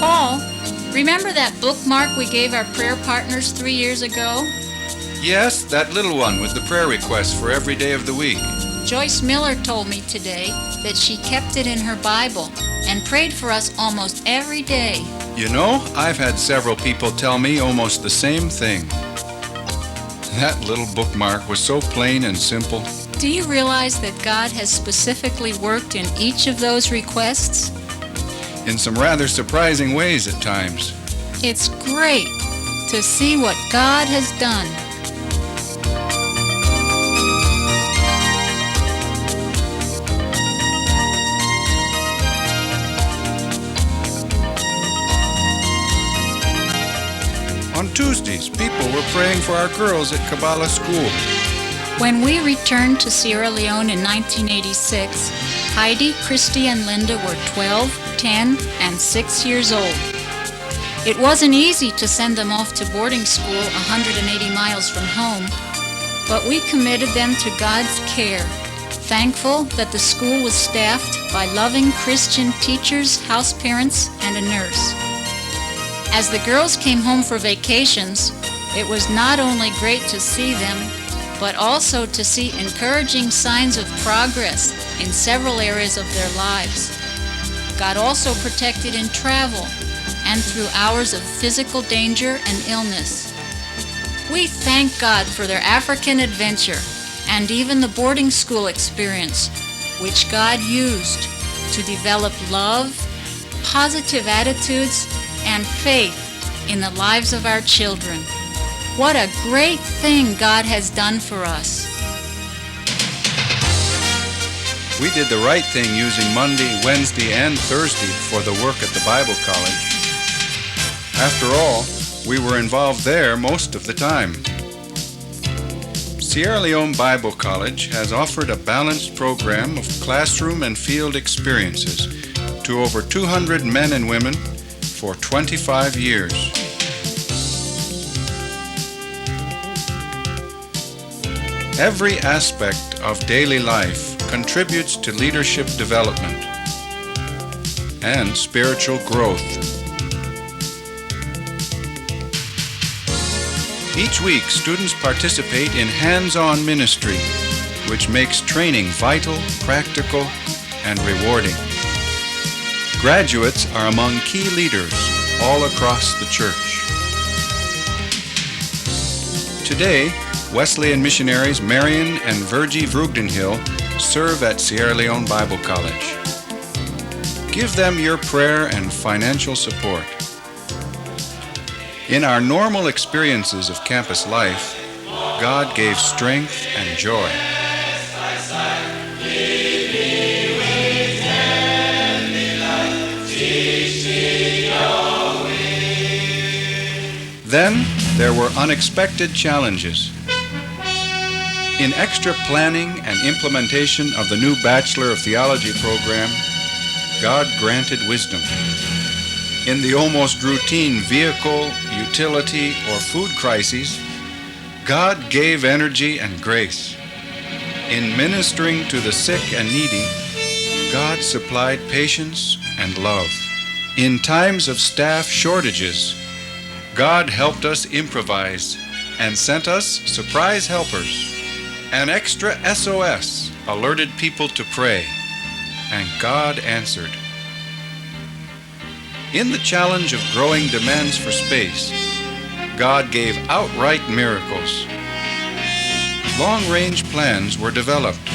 Paul, remember that bookmark we gave our prayer partners 3 years ago? Yes, that little one with the prayer requests for every day of the week. Joyce Miller told me today that she kept it in her Bible and prayed for us almost every day. You know, I've had several people tell me almost the same thing. That little bookmark was so plain and simple. Do you realize that God has specifically worked in each of those requests? In some rather surprising ways at times. It's great to see what God has done. On Tuesdays, people were praying for our girls at Kabbalah School. When we returned to Sierra Leone in 1986, Heidi, Christy, and Linda were 12, 10, and 6 years old. It wasn't easy to send them off to boarding school 180 miles from home, but we committed them to God's care, thankful that the school was staffed by loving Christian teachers, house parents, and a nurse. As the girls came home for vacations, it was not only great to see them, but also to see encouraging signs of progress in several areas of their lives. God also protected in travel and through hours of physical danger and illness. We thank God for their African adventure and even the boarding school experience, which God used to develop love, positive attitudes, and faith in the lives of our children. What a great thing God has done for us. We did the right thing using Monday, Wednesday, and Thursday for the work at the Bible College. After all, we were involved there most of the time. Sierra Leone Bible College has offered a balanced program of classroom and field experiences to over 200 men and women for 25 years. Every aspect of daily life contributes to leadership development and spiritual growth. Each week, students participate in hands-on ministry, which makes training vital, practical, and rewarding. Graduates are among key leaders all across the church. Today, Wesleyan missionaries Marion and Virgie Vreugdenhill serve at Sierra Leone Bible College. Give them your prayer and financial support. In our normal experiences of campus life, God gave strength and joy. Then there were unexpected challenges. In extra planning and implementation of the new Bachelor of Theology program, God granted wisdom. In the almost routine vehicle, utility, or food crises, God gave energy and grace. In ministering to the sick and needy, God supplied patience and love. In times of staff shortages, God helped us improvise and sent us surprise helpers. An extra SOS alerted people to pray, and God answered. In the challenge of growing demands for space, God gave outright miracles. Long-range plans were developed,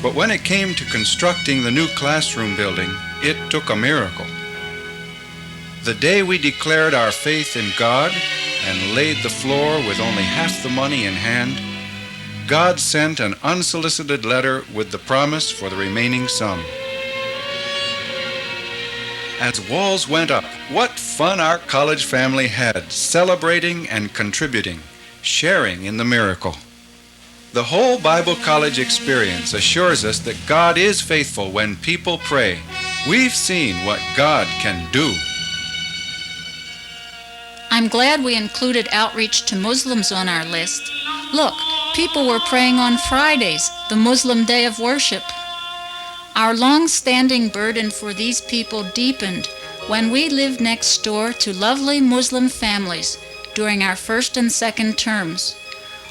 but when it came to constructing the new classroom building, it took a miracle. The day we declared our faith in God and laid the floor with only half the money in hand, God sent an unsolicited letter with the promise for the remaining sum. As walls went up, what fun our college family had, celebrating and contributing, sharing in the miracle. The whole Bible College experience assures us that God is faithful when people pray. We've seen what God can do. I'm glad we included outreach to Muslims on our list. Look, people were praying on Fridays, the Muslim day of worship. Our long-standing burden for these people deepened when we lived next door to lovely Muslim families during our first and second terms.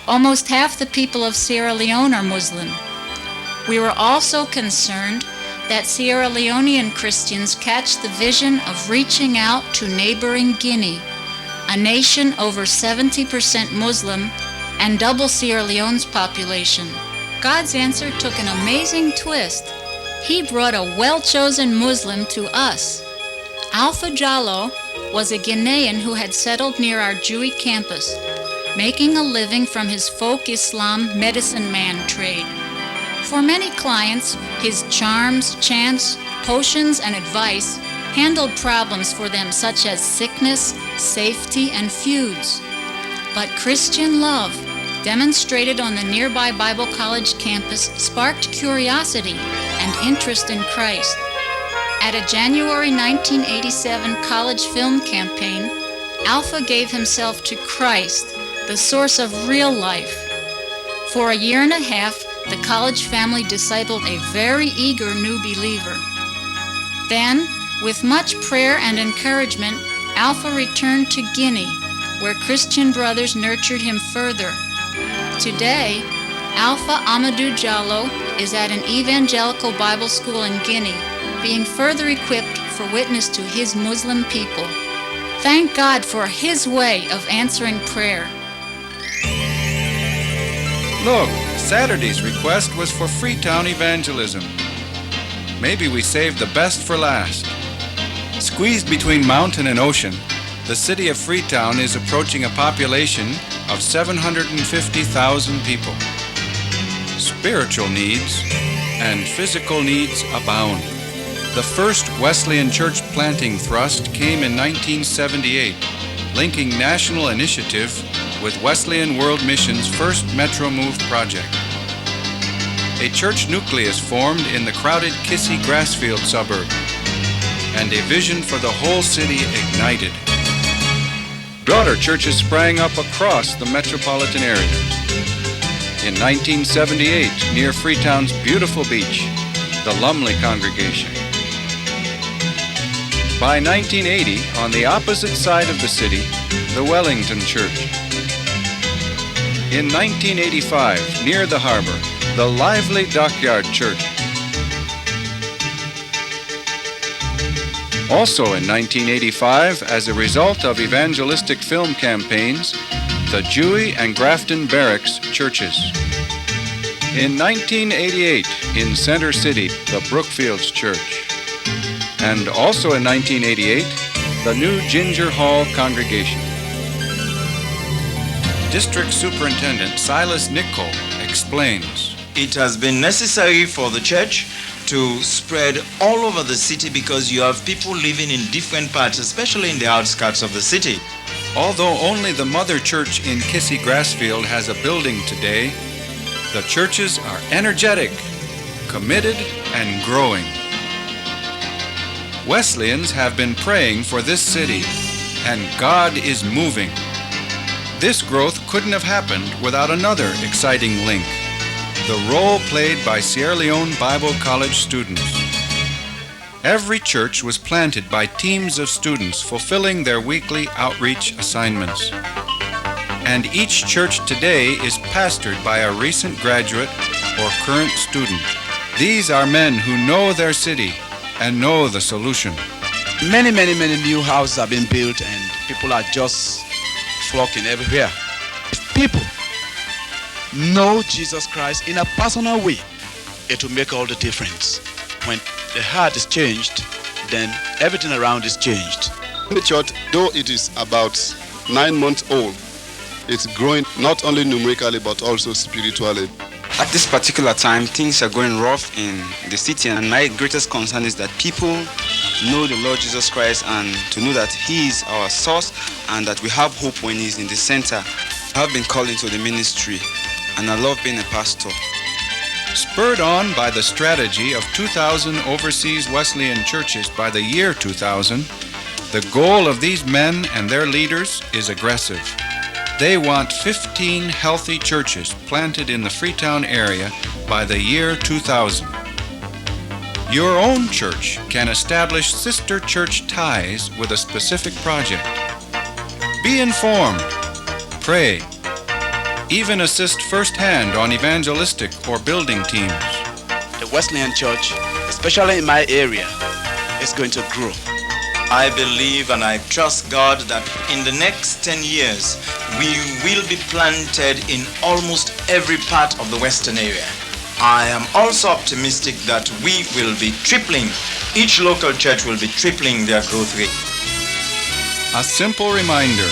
Almost half the people of Sierra Leone are Muslim. We were also concerned that Sierra Leonean Christians catch the vision of reaching out to neighboring Guinea, a nation over 70% Muslim and double Sierra Leone's population. God's answer took an amazing twist. He brought a well-chosen Muslim to us. Alpha Jallo was a Guinean who had settled near our Jewy campus, making a living from his folk Islam medicine man trade. For many clients, his charms, chants, potions, and advice handled problems for them such as sickness, safety, and feuds. But Christian love, demonstrated on the nearby Bible College campus, sparked curiosity and interest in Christ. At a January 1987 college film campaign, Alpha gave himself to Christ, the source of real life. For a year and a half, the college family discipled a very eager new believer. Then, with much prayer and encouragement, Alpha returned to Guinea, where Christian brothers nurtured him further. Today, Alpha Amadou Jallo is at an evangelical Bible school in Guinea, being further equipped for witness to his Muslim people. Thank God for his way of answering prayer. Look, Saturday's request was for Freetown evangelism. Maybe we saved the best for last. Squeezed between mountain and ocean, the city of Freetown is approaching a population of 750,000 people. Spiritual needs and physical needs abound. The first Wesleyan church planting thrust came in 1978, linking national initiative with Wesleyan World Mission's first Metro Move project. A church nucleus formed in the crowded Kissy Grassfield suburb, and a vision for the whole city ignited. Daughter churches sprang up across the metropolitan area. In 1978, near Freetown's beautiful beach, the Lumley congregation. By 1980, on the opposite side of the city, the Wellington Church. In 1985, near the harbor, the lively Dockyard Church. Also in 1985, as a result of evangelistic film campaigns, the Dewey and Grafton Barracks churches. In 1988, in Center City, the Brookfields Church. And also in 1988, the new Ginger Hall congregation. District Superintendent Silas Nichol explains. It has been necessary for the church to spread all over the city because you have people living in different parts, especially in the outskirts of the city. Although only the mother church in Kissy Grassfield has a building today, the churches are energetic, committed, and growing. Wesleyans have been praying for this city, and God is moving. This growth couldn't have happened without another exciting link, the role played by Sierra Leone Bible College students. Every church was planted by teams of students fulfilling their weekly outreach assignments. And each church today is pastored by a recent graduate or current student. These are men who know their city and know the solution. Many new houses have been built and people are just flocking everywhere. If people know Jesus Christ in a personal way, it will make all the difference. When the heart is changed, then everything around is changed. The church, though it is about 9 months old, it's growing not only numerically but also spiritually. At this particular time, things are going rough in the city, and my greatest concern is that people know the Lord Jesus Christ and to know that He is our source and that we have hope when He's in the center. I have been called into the ministry and I love being a pastor. Spurred on by the strategy of 2,000 overseas Wesleyan churches by the year 2000, the goal of these men and their leaders is aggressive. They want 15 healthy churches planted in the Freetown area by the year 2000. Your own church can establish sister church ties with a specific project. Be informed, pray, even assist firsthand on evangelistic or building teams. The Wesleyan Church, especially in my area, is going to grow. I believe and I trust God that in the next 10 years, we will be planted in almost every part of the Western area. I am also optimistic that we will be tripling, each local church will be tripling their growth rate. A simple reminder.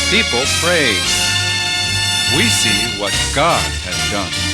People pray. We see what God has done.